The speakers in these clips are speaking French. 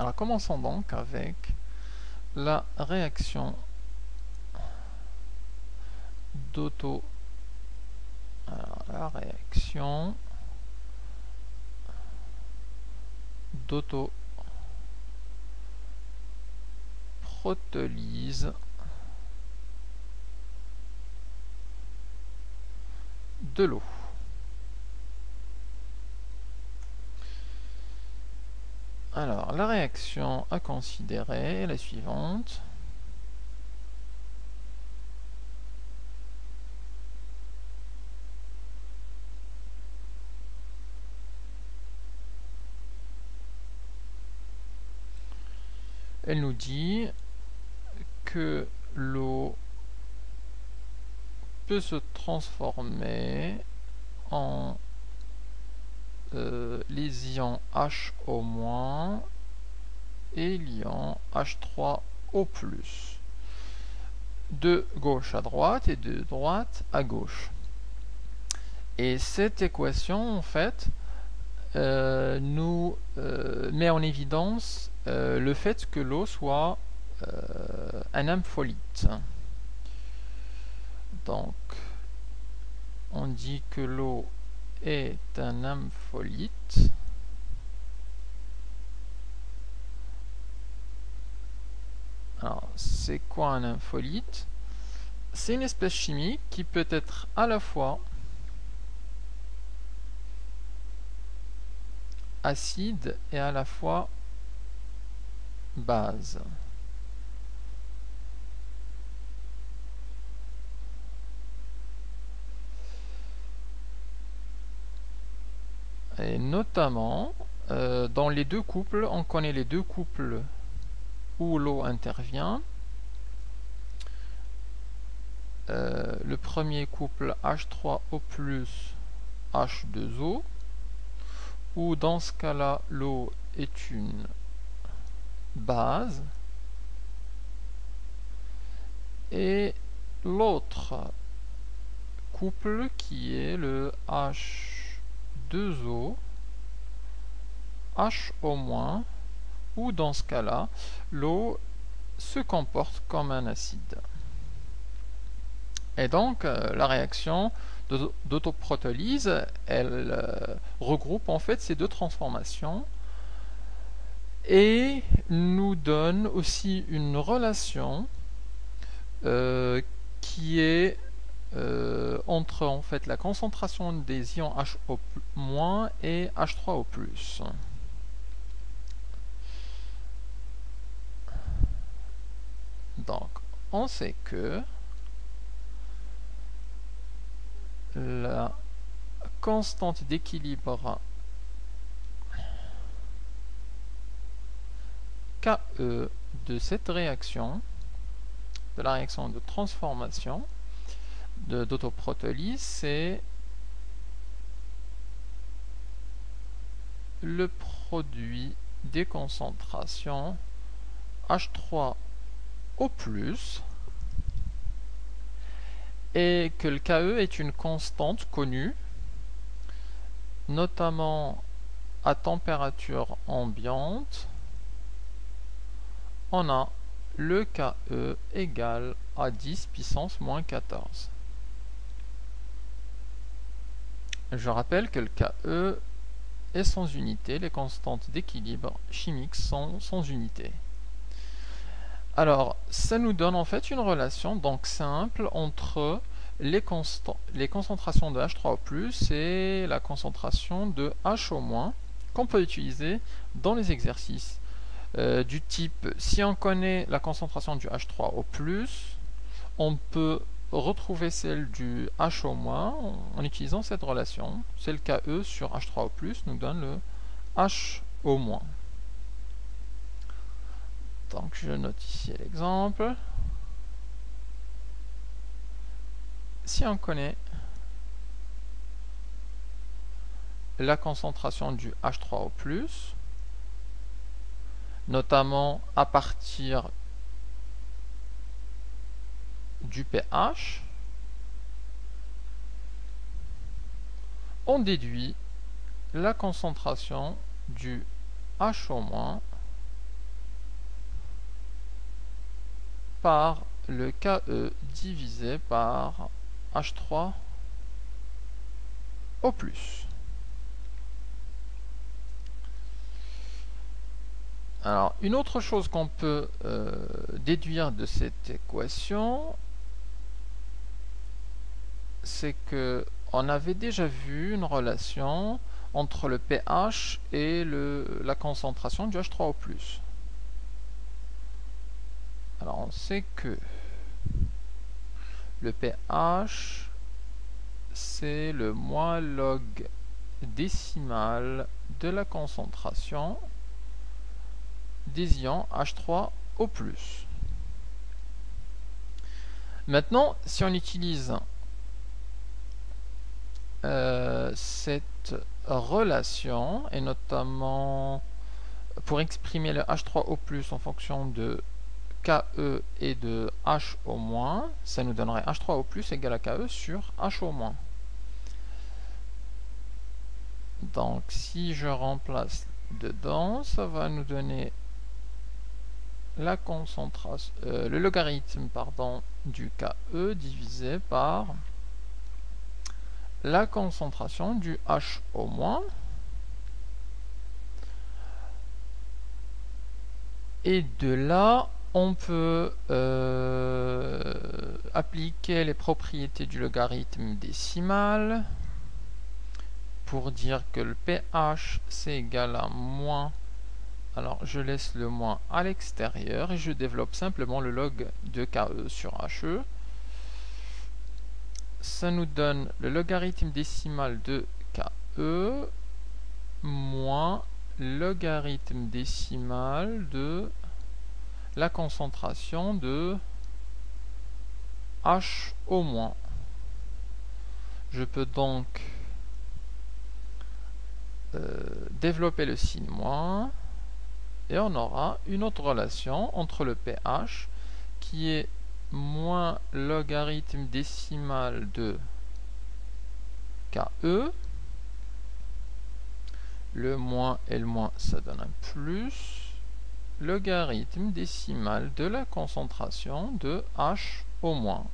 Alors commençons donc avec la réaction d'auto. Alors, la réaction d'autoprotolyse de l'eau. Alors, la réaction à considérer est la suivante. Elle nous dit que l'eau peut se transformer en les ions HO- et l'ion H3O+, de gauche à droite et de droite à gauche. Et cette équation, en fait, nous met en évidence le fait que l'eau soit un ampholyte. Donc, on dit que l'eau est un ampholyte. Alors, c'est quoi un ampholyte? C'est une espèce chimique qui peut être à la fois acide et à la fois base. Et notamment, dans les deux couples, on connaît les deux couples où l'eau intervient. Le premier couple H3O+, H2O, où dans ce cas-là, l'eau est une base. Et l'autre couple qui est le H2O, HO-, où dans ce cas-là, l'eau se comporte comme un acide. Et donc, la réaction d'autoprotolyse, elle regroupe en fait ces deux transformations et nous donne aussi une relation qui est entre en fait la concentration des ions HO- et H3O+. Donc, on sait que la constante d'équilibre KE de cette réaction, de la réaction de transformation d'autoprotolyse, c'est le produit des concentrations H3O+, et que le KE est une constante connue, notamment à température ambiante. On a le KE égale à 10 puissance moins 14. Je rappelle que le KE est sans unité, les constantes d'équilibre chimiques sont sans unité. Alors, ça nous donne en fait une relation donc simple entre les concentrations de H3O+, et la concentration de HO- qu'on peut utiliser dans les exercices du type, si on connaît la concentration du H3O+, on peut retrouver celle du HO- en utilisant cette relation. C'est le KE sur H3O+, nous donne le HO-. Donc je note ici l'exemple. Si on connaît la concentration du H3O+, notamment à partir du pH, on déduit la concentration du HO- par le KE divisé par H3 au plus. Alors, une autre chose qu'on peut déduire de cette équation, c'est que on avait déjà vu une relation entre le pH et la concentration du H3O+. Alors, on sait que le pH, c'est le moins log décimal de la concentration des ions H3O+. Maintenant, si on utilise cette relation, et notamment pour exprimer le H3O+, en fonction de KE et de HO-, ça nous donnerait H3O+ égale à KE sur HO-. Donc si je remplace dedans, ça va nous donner la concentration, le logarithme du KE divisé par la concentration du HO-. Et de là, on peut appliquer les propriétés du logarithme décimal pour dire que le pH c'est égal à moins. Alors je laisse le moins à l'extérieur et je développe simplement le log de KE sur HE. Ça nous donne le logarithme décimal de KE moins logarithme décimal de la concentration de HO-. Je peux donc développer le signe moins et on aura une autre relation entre le pH qui est moins logarithme décimal de KE. Le moins et le moins, ça donne un plus. Logarithme décimal de la concentration de HO-,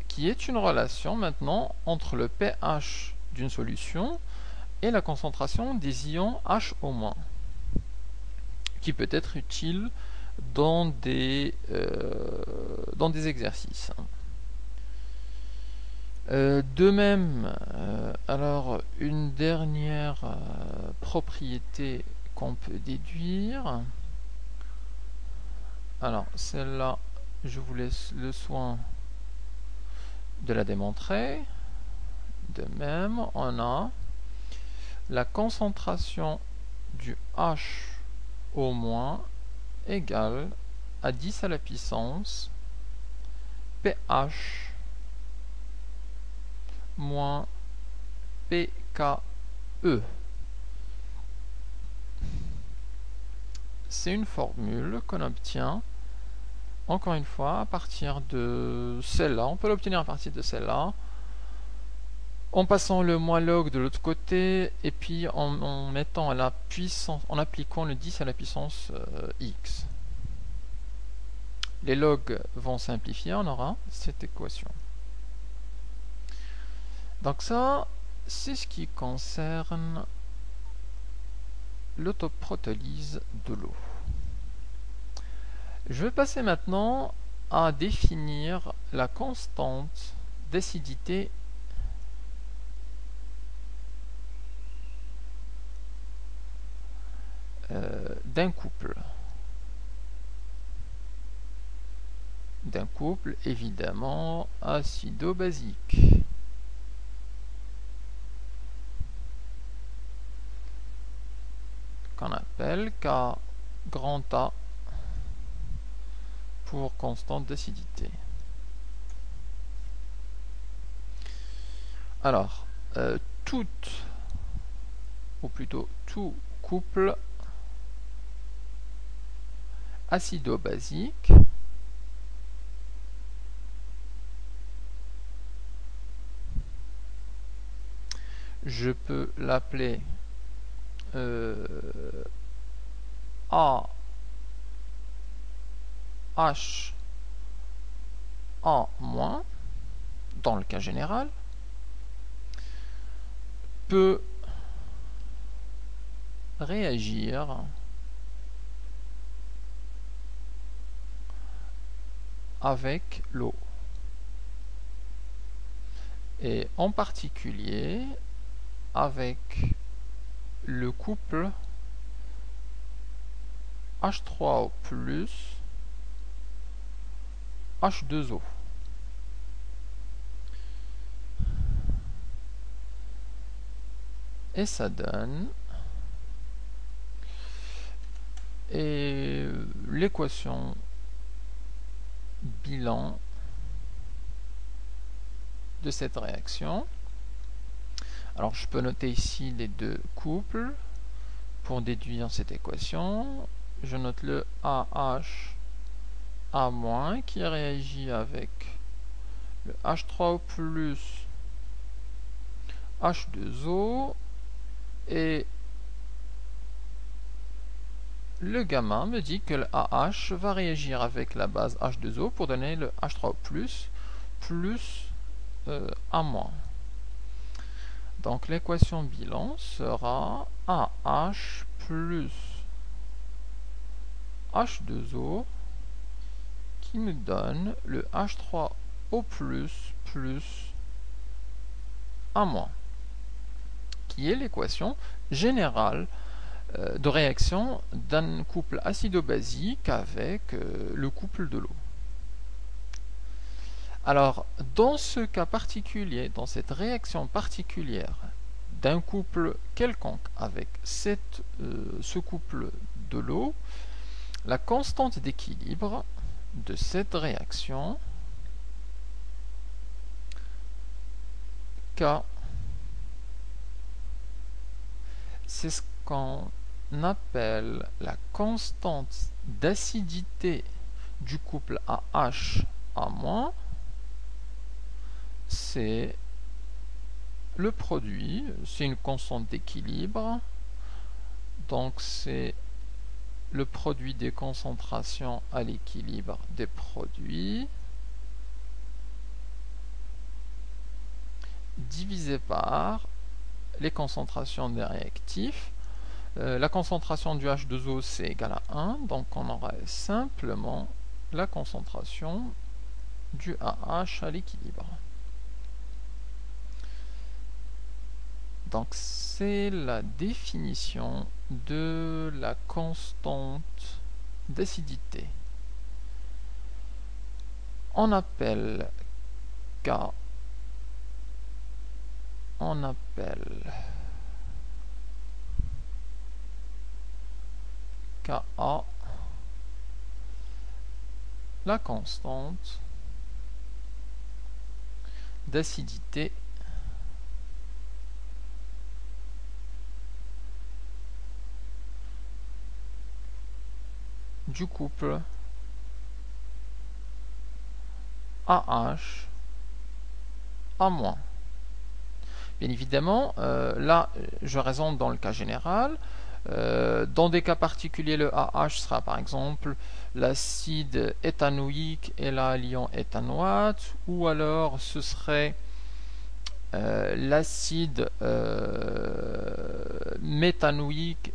qui est une relation maintenant entre le pH d'une solution et la concentration des ions HO-, qui peut être utile dans des exercices. De même, alors une dernière propriété qu'on peut déduire. Alors celle-là, je vous laisse le soin de la démontrer. De même, on a la concentration du HO- égale à 10 à la puissance pH moins pKe. C'est une formule qu'on obtient, encore une fois, à partir de celle-là. On peut l'obtenir à partir de celle-là, en passant le moins log de l'autre côté, et puis en mettant la puissance, en appliquant le 10 à la puissance x. Les logs vont simplifier, on aura cette équation. Donc ça, c'est ce qui concerne l'autoprotolyse de l'eau. Je vais passer maintenant à définir la constante d'acidité d'un couple. D'un couple évidemment acido-basique. Qu'on appelle K grand A pour constante d'acidité. Alors, ou plutôt tout couple acido-basique je peux l'appeler A H A-, dans le cas général, peut réagir avec l'eau. Et en particulier avec le couple H3O plus H2O. Et ça donne l'équation bilan de cette réaction. Alors je peux noter ici les deux couples pour déduire cette équation. Je note le AH A- qui réagit avec le H3O plus H2O, et le gamma me dit que le AH va réagir avec la base H2O pour donner le H3O plus A-. Donc l'équation bilan sera AH plus H2O qui me donne le H3O plus A-, qui est l'équation générale de réaction d'un couple acido-basique avec le couple de l'eau. Alors, dans ce cas particulier, dans cette réaction particulière d'un couple quelconque avec ce couple de l'eau, la constante d'équilibre de cette réaction, K, c'est ce qu'on appelle la constante d'acidité du couple AH A-, c'est le produit, c'est une constante d'équilibre, donc c'est le produit des concentrations à l'équilibre des produits divisé par les concentrations des réactifs. La concentration du H2O c'est égal à 1, donc on aura simplement la concentration du AH à l'équilibre. Donc c'est la définition de la constante d'acidité. On appelle K, Ka la constante d'acidité du couple AH A-. Bien évidemment, là, je raisonne dans le cas général. Dans des cas particuliers, le AH sera par exemple l'acide éthanoïque et la l'ion éthanoate, ou alors ce serait l'acide méthanoïque